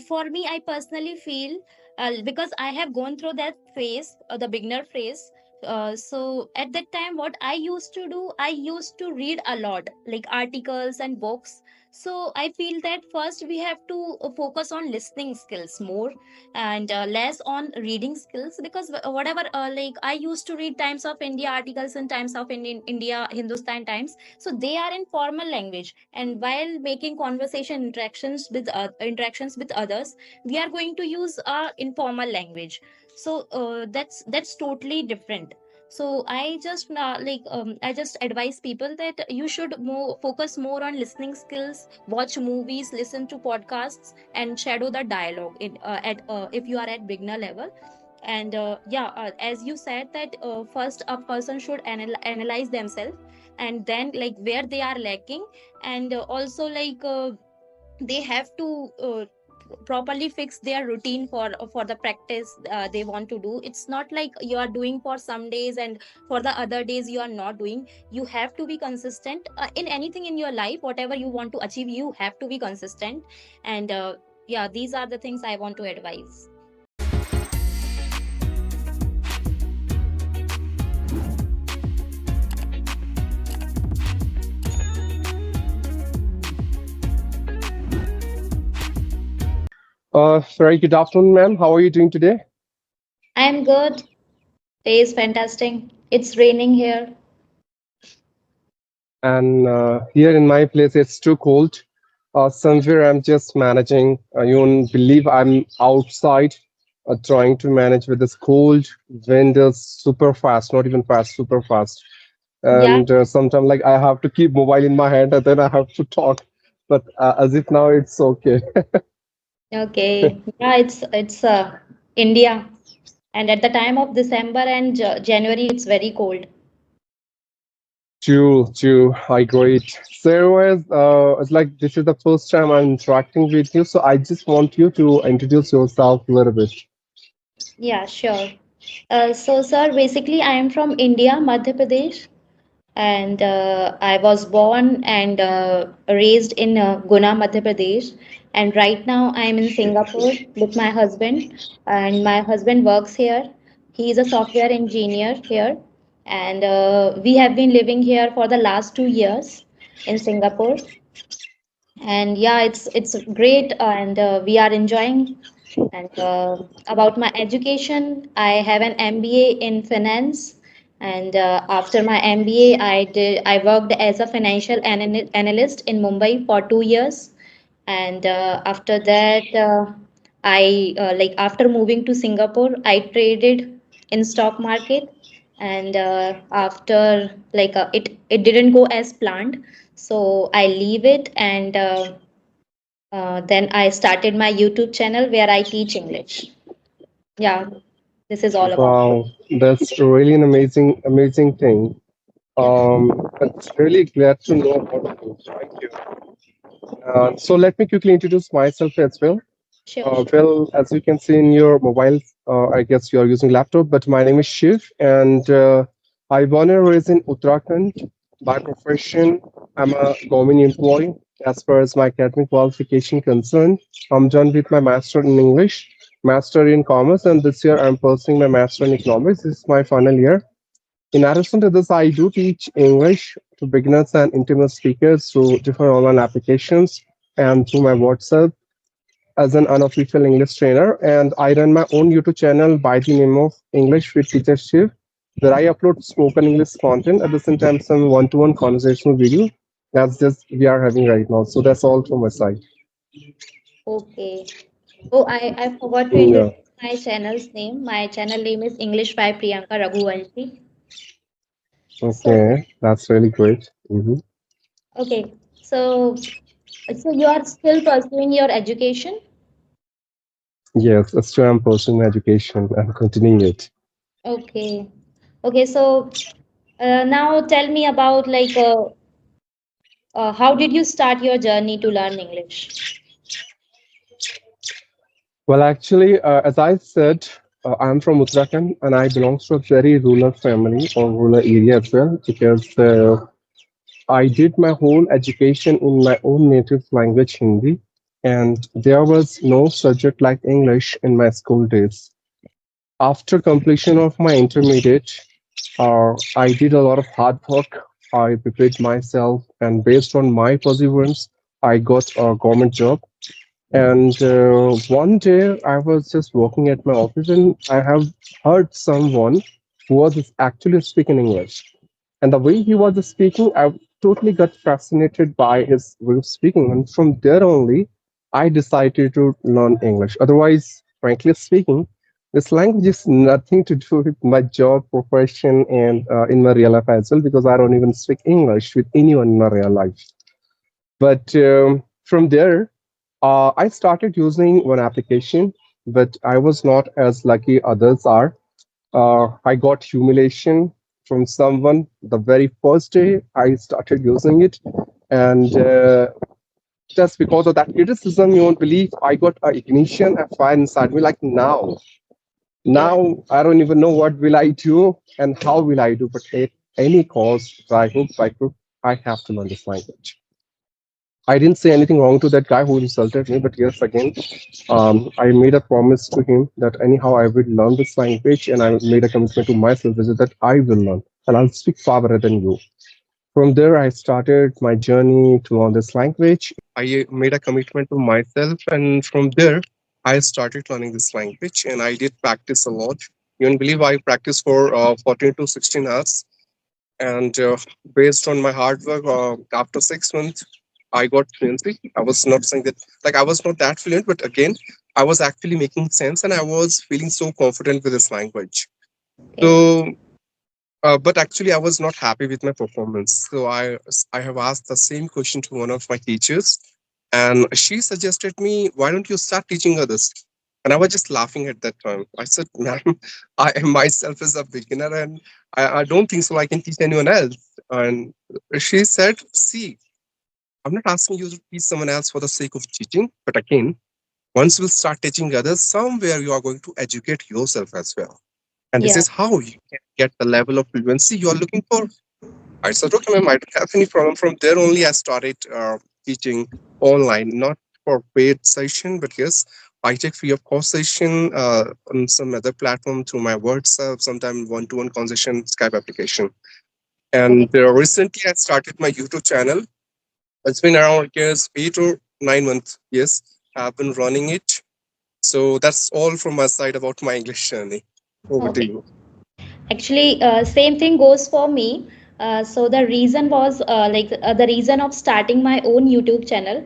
For me, I personally feel, because I have gone through that phase, the beginner phase. So at that time, what I used to do, I used to read a lot, like articles and books. So I feel that first we have to focus on listening skills more, and less on reading skills, because whatever, like I used to read Times of India articles and Times of India, Hindustan Times, so they are in formal language, and while making conversation interactions with others, we are going to use our informal language. So that's totally different. So I just advise people that you should more focus more on listening skills, watch movies, listen to podcasts, and shadow the dialogue at if you are at beginner level. And as you said that first a person should analyze themselves, and then like where they are lacking, and also they have to properly fix their routine for the practice they want to do. It's not like you are doing for some days and for the other days you are not doing. You have to be consistent in anything in your life. Whatever you want to achieve, you have to be consistent. And these are the things I want to advise. Very good afternoon, ma'am. How are you doing today? I'm good. Day is fantastic. It's raining here. And here in my place, it's too cold. Somewhere I'm just managing. You won't believe I'm outside trying to manage with this cold. Wind is super fast, not even fast, super fast. Yeah. And sometimes, like, I have to keep mobile in my hand and then I have to talk. But as if now it's okay. Okay. Yeah, it's India, and at the time of December and January, it's very cold. True. I agree. So, it's like this is the first time I'm interacting with you, so I just want you to introduce yourself a little bit. Yeah, sure. So, sir, basically, I am from India, Madhya Pradesh, and I was born and raised in Guna, Madhya Pradesh. And right now, I am in Singapore with my husband, and my husband works here. He is a software engineer here, and we have been living here for the last 2 years in Singapore. And yeah, it's great, and we are enjoying. And about my education, I have an MBA in finance. And after my MBA, I worked as a financial analyst in Mumbai for 2 years. And after that, after moving to Singapore, I traded in stock market. And after it didn't go as planned, so I leave it. And then I started my YouTube channel where I teach English. Yeah, this is all about. Wow, that's really an amazing thing. It's really glad to know about you. Thank you. So let me quickly introduce myself as well. Sure. Well, as you can see in your mobile, I guess you are using laptop, but my name is Shiv, and I born and raised in Uttarakhand. By profession, I'm a government employee. As far as my academic qualification concerned, I'm done with my master in English, master in commerce, and this year I'm pursuing my master in economics. This is my final year. In addition to this, I do teach English to beginners and intermediate speakers through different online applications and through my WhatsApp as an unofficial English trainer, and I run my own YouTube channel by the name of English with Teacher Shiv, where I upload spoken English content at the same time some one-to-one conversational video. That's just we are having right now. So that's all from my side. Okay. Oh, I forgot to Yeah. introduce my channel's name. My channel name is English by Priyanka Raghuvanshi. So, Okay, that's really great. okay. So you are still pursuing your education? Yes, still I'm pursuing education and continuing it. Okay. Okay. So now tell me about how did you start your journey to learn English? Well, actually, as I said, I'm from Uttarakhand and I belong to a very rural family or rural area as well because I did my whole education in my own native language, Hindi. and there was no subject like English in my school days. After completion of my intermediate, I did a lot of hard work. I prepared myself, and based on my perseverance, I got a government job. And one day I was just working at my office and I have heard someone who was actually speaking English. And the way he was speaking, I totally got fascinated by his way of speaking. And from there only, I decided to learn English. Otherwise, frankly speaking, this language is nothing to do with my job, profession, and in my real life as well, because I don't even speak English with anyone in my real life. But from there, I started using one application, but I was not as lucky others are. I got humiliation from someone the very first day I started using it, and just because of that criticism, you won't believe I got a ignition, a fire inside me. Like Yeah. now I don't even know what will I do and how will I do. But at any cost, by hook by crook, I have to learn this language. I didn't say anything wrong to that guy who insulted me, but yes, again, I made a promise to him that anyhow I will learn this language, and I made a commitment to myself, which is that I will learn, and I'll speak far better than you. From there, I started my journey to learn this language. I made a commitment to myself, and from there, I started learning this language, and I did practice a lot. You won't believe I practiced for 14 to 16 hours, and based on my hard work, after 6 months I got fluency. I was not saying that, like, I was not that fluent, but again, I was actually making sense and I was feeling so confident with this language. Okay. So but actually I was not happy with my performance, so I have asked the same question to one of my teachers, and she suggested me, why don't you start teaching others? And I was just laughing at that time. I said, ma'am, I am myself as a beginner, and I don't think so I can teach anyone else. And she said, see, I'm not asking you to teach someone else for the sake of teaching, but again, once you will start teaching others, somewhere you are going to educate yourself as well. And this Yeah. is how you can get the level of fluency you are looking for. I said, okay, ma'am, I don't have any problem. From there only, I started teaching online, not for paid session, but yes, I take free of cost session on some other platform through my WhatsApp, sometimes one-to-one conversation, Skype application. Okay. And recently, I started my YouTube channel. It's been around, I guess, 8 or 9 months. Yes, I've been running it. So that's all from my side about my English journey. Over to Okay. you. Actually, same thing goes for me. So the reason was the reason of starting my own YouTube channel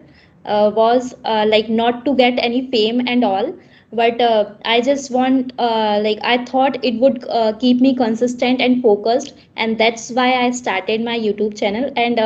was like not to get any fame and all, but I just want I thought it would keep me consistent and focused, and that's why I started my YouTube channel. And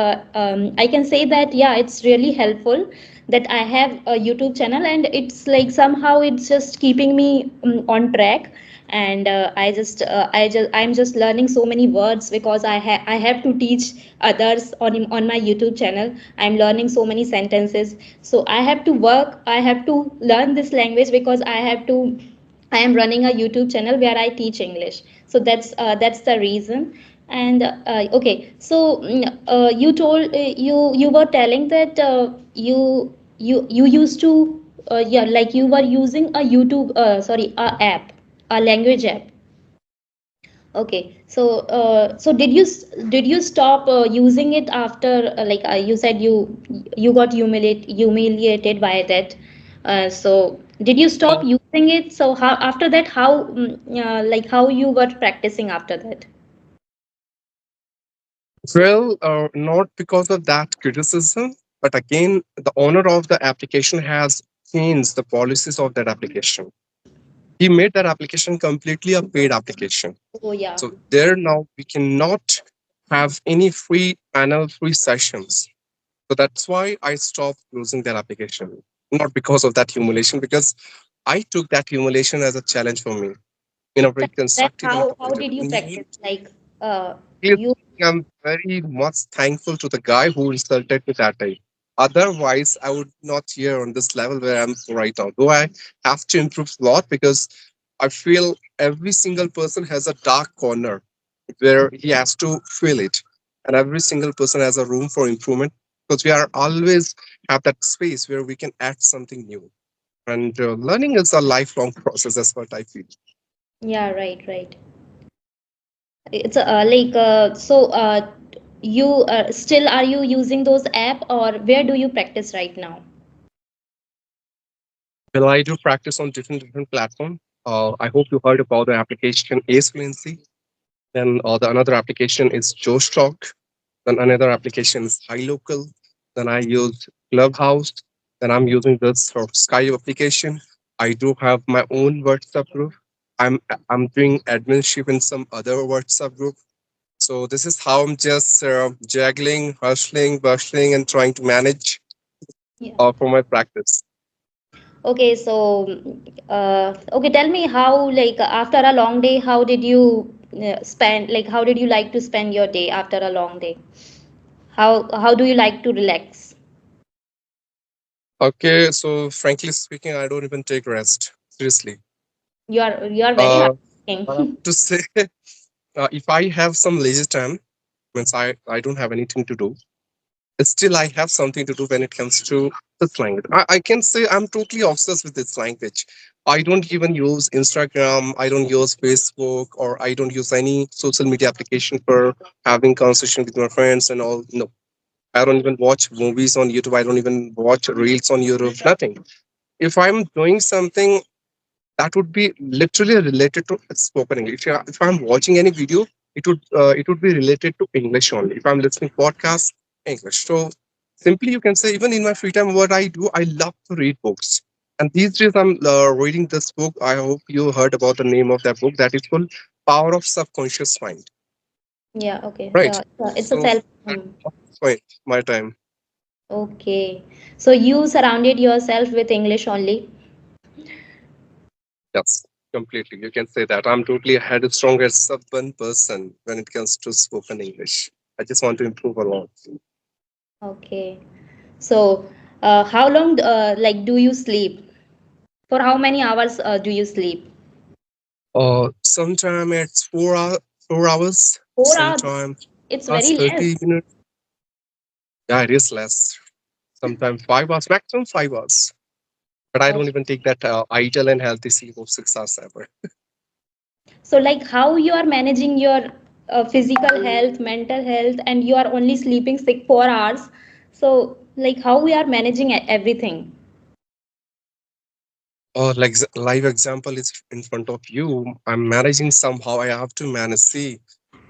I can say that yeah, it's really helpful that I have a YouTube channel, and it's like somehow it's just keeping me on track. And I'm just learning so many words because I have to teach others on my YouTube channel. I'm learning so many sentences, so I have to work, I have to learn this language because I am running a YouTube channel where I teach English. So that's the reason. And okay, so you told you were telling that you used to yeah, like you were using a YouTube sorry, a app, a language app. Okay, so so did you stop using it after you said you got humiliated by that? So did you stop using it? So how after that, how how you were practicing after that? Well, not because of that criticism, but again, the owner of the application has changed the policies of that application. He made that application completely a paid application. Oh yeah. So there now we cannot have any free panel, free sessions. So that's why I stopped using that application. Not because of that humiliation, because I took that humiliation as a challenge for me in a very Then constructive and a how positive did you way. practice? Like Yes, you I'm very much thankful to the guy who insulted me that day. Otherwise, I would not here on this level where I'm right now. Though I have to improve a lot because I feel every single person has a dark corner where he has to fill it, and every single person has a room for improvement. because we are always have that space where we can add something new. And learning is a lifelong process. That's what I feel. Yeah, right, right. It's you still are you using those app, or where do you practice right now? Well, I do practice on different platforms. I hope you heard about the application Ace Fluency. Then the another application is Josh Talk. Then another application is HiLocal. Then I use Clubhouse. Then I'm using this for Skype application. I do have my own WhatsApp group. I'm doing adminship in some other WhatsApp group. So this is how I'm just juggling, hustling, bustling, and trying to manage Yeah. for my practice. Okay, so okay, tell me how, like, after a long day, how did you spend, like, how did you like to spend your day after a long day? How do you like to relax? Okay, so frankly speaking, I don't even take rest. Seriously. You are very Uh, I have hardworking. to say, if I have some leisure time, means I don't have anything to do, still I have something to do when it comes to this language. I can say I'm totally obsessed with this language. I don't even use Instagram, I don't use Facebook, or I don't use any social media application for having conversation with my friends and all. No. I don't even watch movies on YouTube. I don't even watch reels on YouTube. Nothing. If I'm doing something that would be literally related to spoken English. If I'm watching any video, it would be related to English only. If I'm listening podcast, English. So simply, you can say even in my free time, what I do, I love to read books. And these days, I'm reading this book. I hope you heard about the name of that book. That is called Power of Subconscious Mind. Yeah, okay. Right. Yeah, it's a So self. that's my time. Okay. So you surrounded yourself with English only. Yes, completely. You can say that. I'm totally a headstrong as stubborn person when it comes to spoken English. I just want to improve a lot. Okay. So, how long, like, do you sleep? For how many hours do you sleep? Sometime it's 4 hours, 4 hours. sometime It's plus very less. 30 minutes. Yeah, it is less. Sometimes 5 hours, maximum 5 hours. But I Oh. don't even take that ideal and healthy sleep of 6 hours ever. So, like, how you are managing your physical health, mental health, and you are only sleeping 4 hours. So, like, how we are managing everything? Like live example is in front of you. I'm managing somehow. I have to manage. See,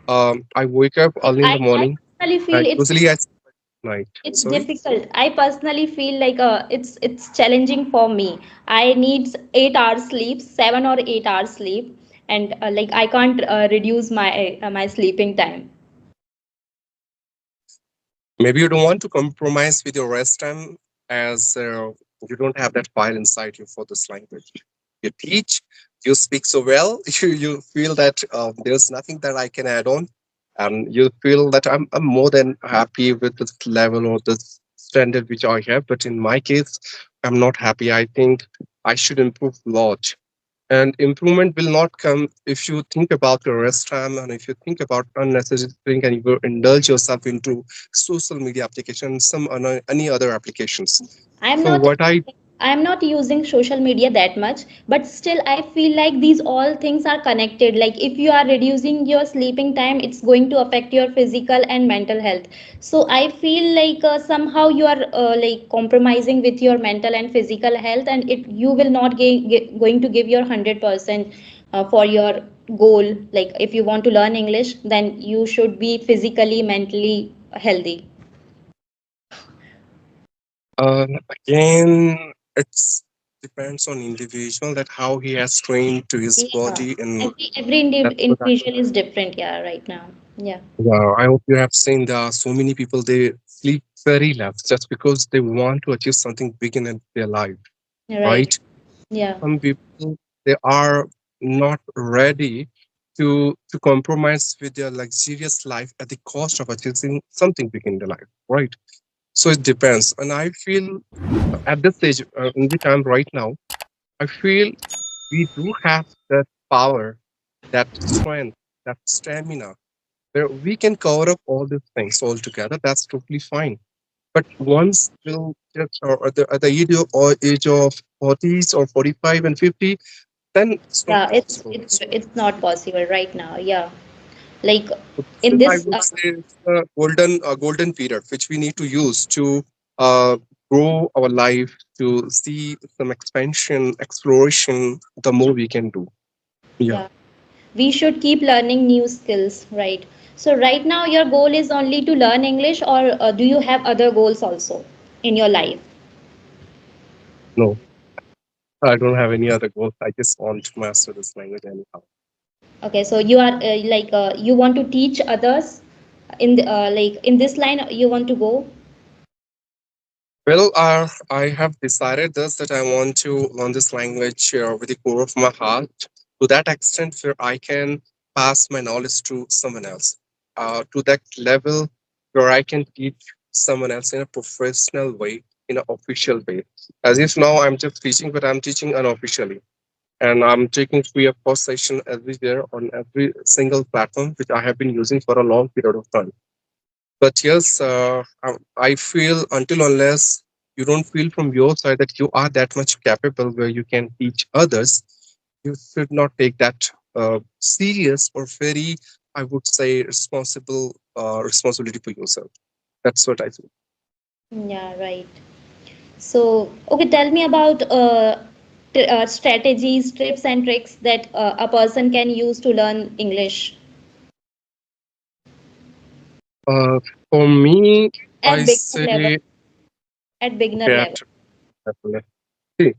I wake up early in the I morning. personally feel Usually I sleep at night. it's Sorry. difficult. I personally feel like it's challenging for me. I need 8 hours sleep, 7 or 8 hours sleep, and like I can't reduce my sleeping time. Maybe you don't want to compromise with your rest time as you don't have that fire inside you for this language. You teach, you speak so well, you feel that there's nothing that I can add on, and you feel that I'm more than happy with this level or this standard which I have. But in my case, I'm not happy. I think I should improve a lot, and improvement will not come if you think about your rest time and if you think about unnecessary thing and you indulge yourself into social media applications, any other applications. I'm So not what I I'm not using social media that much, but still I feel like these all things are connected. Like if you are reducing your sleeping time, it's going to affect your physical and mental health. So I feel like somehow you are like compromising with your mental and physical health, and it you will not going to give your 100% for your goal. Like if you want to learn English, then you should be physically, mentally healthy. again it's depends on individual that how he has trained to his Yeah. body, and Every that's what I individual is different. Yeah, right now. Yeah. I hope you have seen there are so many people they sleep very less just because they want to achieve something big in their life, Right. right? Yeah. Some people they are not ready to compromise with their luxurious life at the cost of achieving something big in their life, right? So it depends, and I feel at this stage in which I'm right now, I feel we do have that power, that strength, that stamina where we can cover up all these things all together. That's totally fine. But once will just or at the age of 40s or 45 and 50, then it's not Yeah, possible. it's not possible right now. Yeah, like So this in is, I this. would say, it's a golden period which we need to use to uh, grow our life, to see some expansion, exploration. The more we can do. Yeah. Yeah, we should keep learning new skills, right? So right now your goal is only to learn English, or do you have other goals also in your life? No, I don't have any other goals. I just want to master this language anyhow. Okay, so you are you want to teach others in like in this line you want to go. Well, I have decided this that I want to learn this language with the core of my heart to that extent where I can pass my knowledge to someone else, to that level where I can teach someone else in a professional way, in an official way. As if now I'm just teaching, but I'm teaching unofficially. And I'm taking free of cost session everywhere on every single platform, which I have been using for a long period of time. But yes, I feel until unless you don't feel from your side that you are that much capable where you can teach others, you should not take that serious or very, I would say, responsible responsibility for yourself. That's what I feel. Yeah, right. So, okay, tell me about strategies, tips, and tricks that a person can use to learn English Uh, for me, I at beginner level. say, At beginner okay, level. see,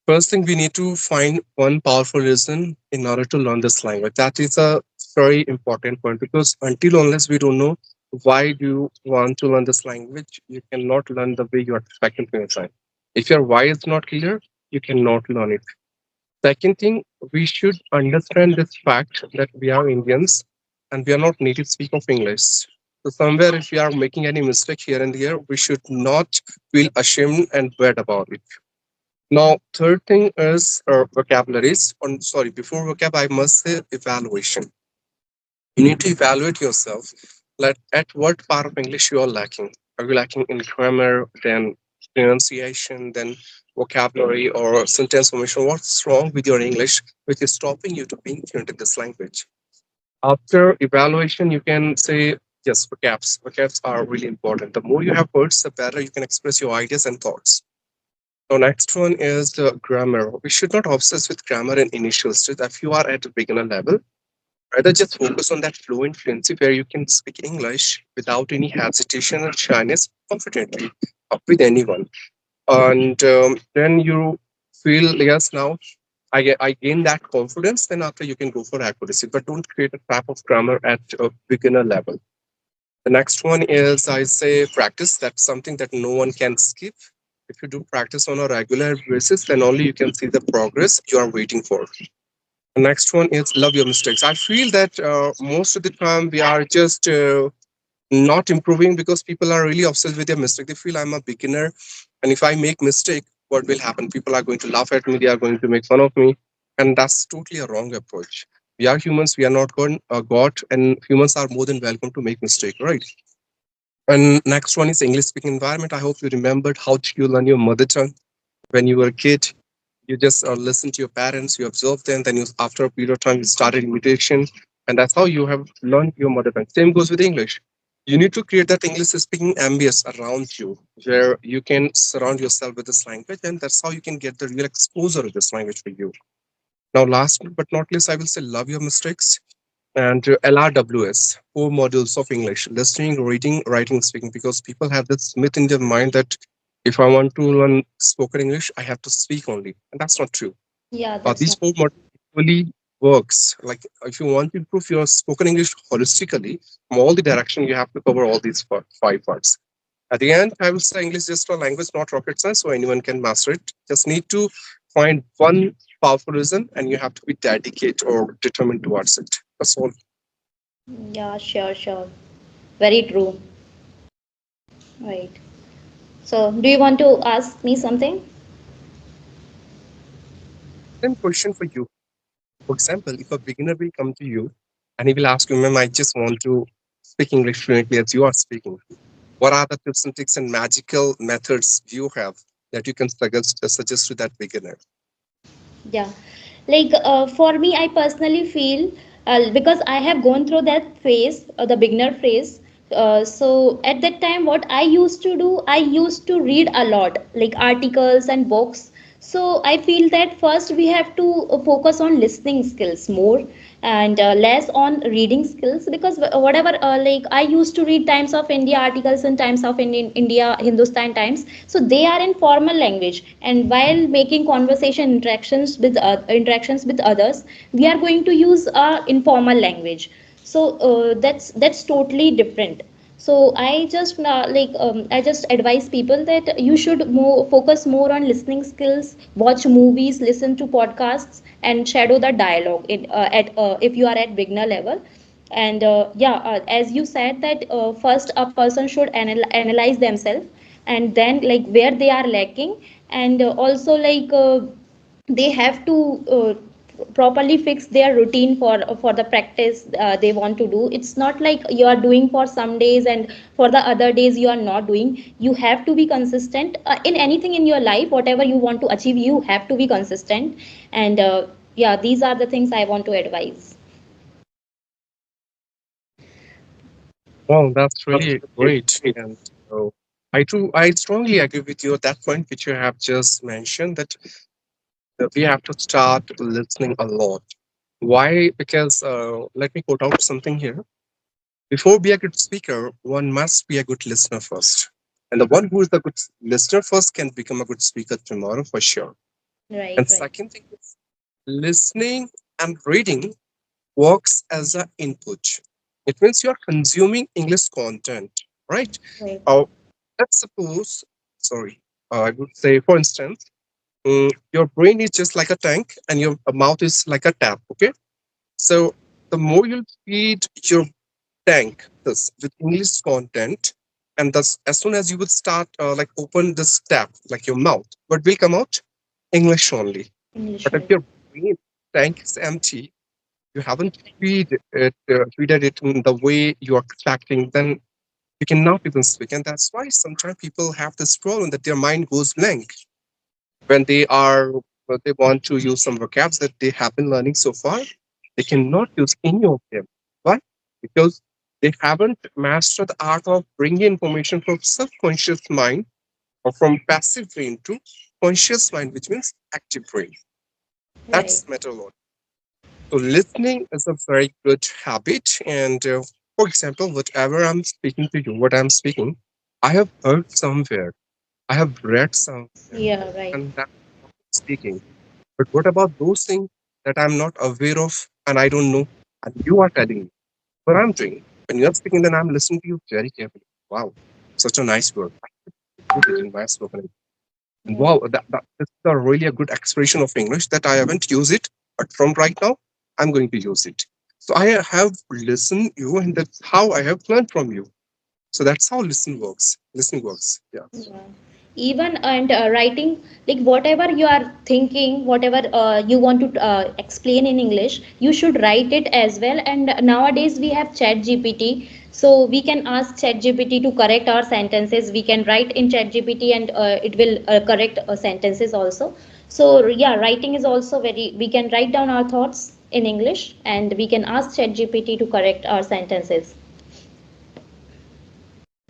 first thing we need to find one powerful reason in order to learn this language. That is a very important point because until unless we don't know why do you want to learn this language, you cannot learn the way you are expecting from your time. If your why is not clear, you cannot learn it. Second thing, we should understand this fact that we are Indians and we are not native speak of English. So somewhere if we are making any mistake here and there, we should not feel ashamed and bad about it. Now, third thing is vocabularies. On sorry, before vocab, I must say evaluation. You need to evaluate yourself. Like at what part of English you are lacking. Are you lacking in grammar, then pronunciation, then vocabulary or sentence formation? What's wrong with your English, which is stopping you to being fluent in this language? After evaluation, you can say yes. Vocabs. Vocabs are really important. The more you have words, the better you can express your ideas and thoughts. So next one is the grammar. We should not obsess with grammar in initial stage. If you are at a beginner level, rather just focus on that fluent fluency where you can speak English without any hesitation or shyness confidently with anyone. And then you feel, yes, now I gain that confidence. Then after you can go for accuracy, but don't create a trap of grammar at a beginner level. The next one is I say practice. That's something that no one can skip. If you do practice on a regular basis, then only you can see the progress you are waiting for. The next one is love your mistakes. I feel that most of the time we are just not improving because people are really obsessed with their mistake. They feel I'm a beginner, and if I make mistake, what will happen? People are going to laugh at me. They are going to make fun of me, and that's totally a wrong approach. We are humans. We are not God, and humans are more than welcome to make mistake, right? And next one is English speaking environment. I hope you remembered how did you learn your mother tongue when you were a kid. You just listen to your parents, you observe them, then you, after a period of time, you started imitation, and that's how you have learned your mother tongue. Same goes with English. You need to create that English speaking ambience around you, where you can surround yourself with this language, and that's how you can get the real exposure of this language for you. Now, last but not least, I will say love your mistakes and LRWS, four modules of English: listening, reading, writing, speaking. Because people have this myth in their mind that if I want to learn spoken English, I have to speak only, and that's not true. Yeah, that's These not. four modules equally works. Like if you want to improve your spoken English holistically, from all the direction, you have to cover all these five parts. At the end, I will say English is just a language, not rocket science, so anyone can master it. Just need to find one powerful reason, and you have to be dedicated or determined towards it. That's all. Yeah, sure, sure. Very true. Right. So, do you want to ask me something? Same question for you. For example, if a beginner will come to you and he will ask you, ma'am, I just want to speak English fluently as you are speaking. What are the tips and tricks and magical methods you have that you can suggest to that beginner? Yeah, for me, I personally feel, because I have gone through that phase, the beginner phase. So at that time, what I used to do, I used to read a lot, like articles and books. So I feel that first we have to focus on listening skills more, and less on reading skills, because whatever, I used to read Times of India articles and Times of India, Hindustan Times, so they are in formal language, and while making conversation interactions with others, we are going to use informal language. So that's totally different. So I just advise people that you should focus more on listening skills, watch movies, listen to podcasts, and shadow the dialogue at if you are at beginner level. And as you said that first a person should analyze themselves, and then like where they are lacking, and also they have to properly fix their routine for the practice they want to do. It's not like you are doing for some days and for the other days you are not doing. You have to be consistent in anything in your life. Whatever you want to achieve, you have to be consistent. And these are the things I want to advise. Wow, that's really great. And I strongly agree with you at that point, which you have just mentioned, that we have to start listening a lot. Why? Because let me quote out something here. Before be a good speaker, one must be a good listener first. And the one who is the good listener first can become a good speaker tomorrow for sure. Right, And right, second thing is listening and reading works as an input. It means you are consuming English content, right? right. Uh, let's suppose, sorry, I would say, for instance, your brain is just like a tank and your mouth is like a tap, okay? So the more you feed your tank this with English content, and thus as soon as you would start like open this tap, like your mouth, what will come out? English only. English But if only. your brain tank is empty, you haven't feeded it in the way you are expecting, then you cannot even speak. And that's why sometimes people have this problem that their mind goes blank when they want to use some vocabs that they have been learning so far. They cannot use any of them. Why? Because they haven't mastered the art of bringing information from subconscious mind or from passive brain to conscious mind, which means active brain. Right, That's matter a lot. So listening is a very good habit. And for example, whatever I'm speaking to you, what I'm speaking, I have heard somewhere, I have read somewhere, yeah, right. and that's what I'm speaking. But what about those things that I'm not aware of and I don't know? And you are telling me what I'm doing. When you're speaking, then I'm listening to you very carefully. Wow, such a nice word. I should put it in my spoken. And Yeah. wow, that's a really a good expression of English that I haven't used it, but from right now, I'm going to use it. So I have listened you, and that's how I have learned from you. So that's how listen works. Listening works. Yeah. Yeah. Even and writing, like whatever you are thinking, whatever you want to explain in English, you should write it as well. And nowadays we have Chat GPT, so we can ask Chat GPT to correct our sentences. We can write in Chat GPT, and it will correct sentences also. So yeah, writing is also very. We can write down our thoughts in English, and we can ask Chat GPT to correct our sentences.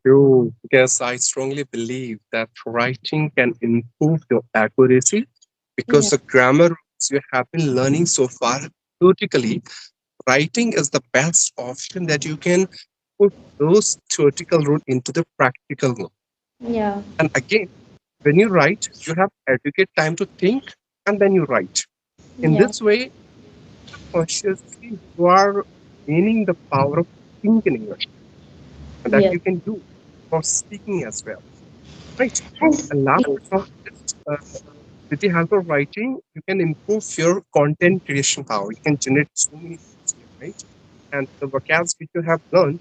You, yes, I strongly believe that writing can improve your accuracy because Yeah. the grammar rules you have been learning so far theoretically, writing is the best option that you can put those theoretical rule into the practical one. Yeah. And again, when you write, you have adequate time to think and then you write. In Yeah. this way, consciously, you are gaining the power of thinking English and that Yes. you can do for speaking as well. Right. And And last yes. but not least, with the help of writing, you can improve your content creation power. You can generate so many things here, right? And the vocabs which you have learned,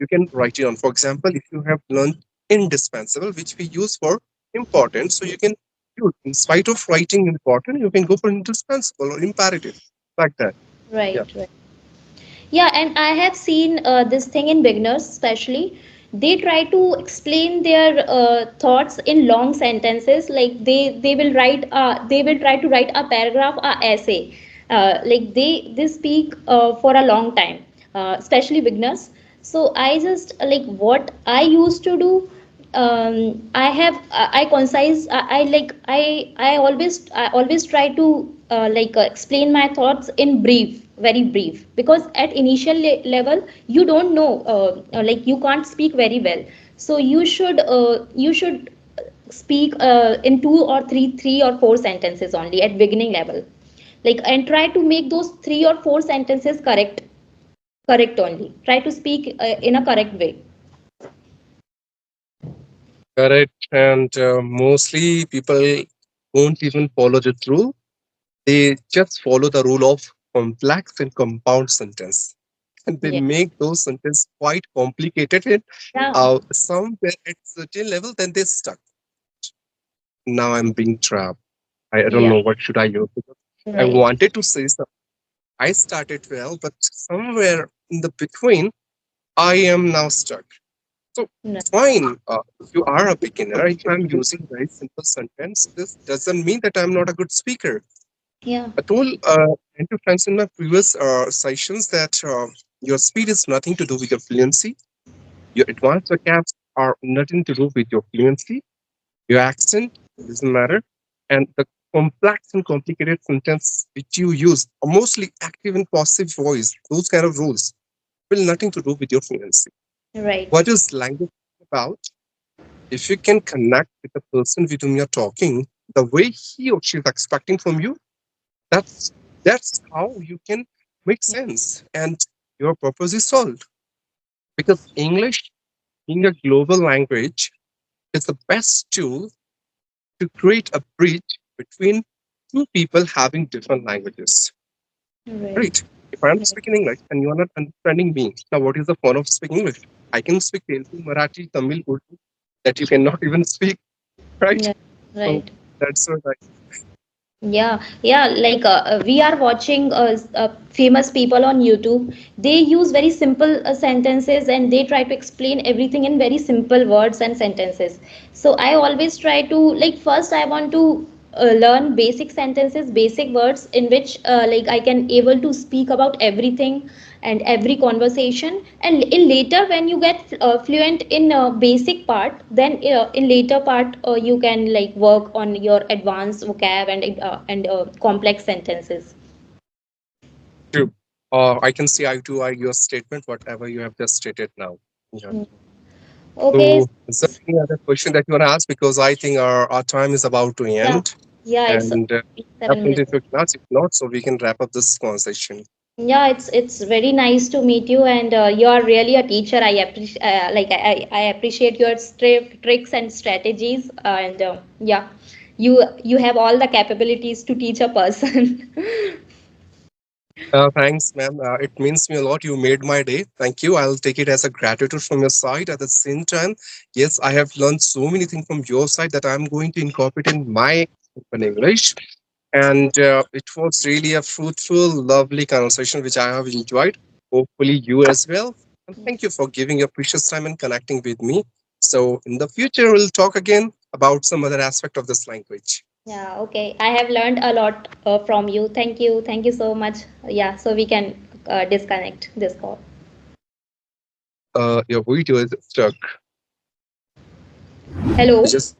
you can write it on. For example, if you have learned indispensable, which we use for important, so you can use, in spite of writing important, you can go for indispensable or imperative, like that. Right, Yeah. right. Yeah, and I have seen this thing in beginners, especially. they try to explain their thoughts in long sentences. Like they will try to write a paragraph, a essay. Like they speak for a long time, especially beginners. So I just like what I used to do. I have I concise I always try to explain my thoughts in brief, very brief, because at initial level you don't know, like you can't speak very well. So you should speak in three or four sentences only at beginning level, like, and try to make those three or four sentences correct only. Try to speak in a correct way. Correct. And mostly people won't even follow this rule. They just follow the rule of complex and compound sentence. And they Yeah. make those sentences quite complicated. And Yeah. somewhere at certain level, then they stuck. Now I'm being trapped. I don't Yeah. know what should I use. Because I Right. wanted to say something. I started well, but somewhere in the between, I am now stuck. So Right. fine, if you are a beginner, if I'm using very simple sentence, this doesn't mean that I'm not a good speaker. Yeah. I told and to friends in my previous sessions that your speed is nothing to do with your fluency. Your advanced vocabs are nothing to do with your fluency. Your accent doesn't matter, and the complex and complicated sentence which you use, are mostly active and passive voice, those kind of rules, will nothing to do with your fluency. Right. What is language about? If you can connect with the person with whom you're talking, the way he or she is expecting from you, that's that's how you can make sense and your purpose is solved. Because English, being a global language, is the best tool to create a bridge between two people having different languages. Right. Right? If I'm Right. speaking English and you are not understanding me, now what is the fun of speaking English? I can speak Telugu, Marathi, Tamil, Urdu that you cannot even speak, right? Yeah. So Right. that's what I. Yeah, yeah, we are watching famous people on YouTube. They use very simple sentences and they try to explain everything in very simple words and sentences. So I always try to, like, first I want to learn basic sentences, basic words in which I can able to speak about everything and every conversation. And in later when you get fluent in basic part, then in later part you can like work on your advanced vocab and complex sentences. True. I can see eye to eye your statement, whatever you have just stated now. Yeah. Mm. Okay. So, is there any other question that you want to ask? Because I think our time is about to Yeah, end. yeah, it's And 7 minutes. definitely, if not, so we can wrap up this conversation. Yeah, it's very nice to meet you, and you are really a teacher. I appreciate I appreciate your tricks and strategies, and yeah, you have all the capabilities to teach a person. Thanks, ma'am. It means me a lot. You made my day. Thank you. I'll take it as a gratitude from your side. At the same time, yes, I have learned so many things from your side that I'm going to incorporate in my spoken English. And it was really a fruitful, lovely conversation, which I have enjoyed. Hopefully, you as well. And thank you for giving your precious time and connecting with me. So, in the future, we'll talk again about some other aspect of this language. Yeah, okay. I have learned a lot from you. Thank you so much. Yeah, so we can disconnect this call. Your video is stuck. Hello. Just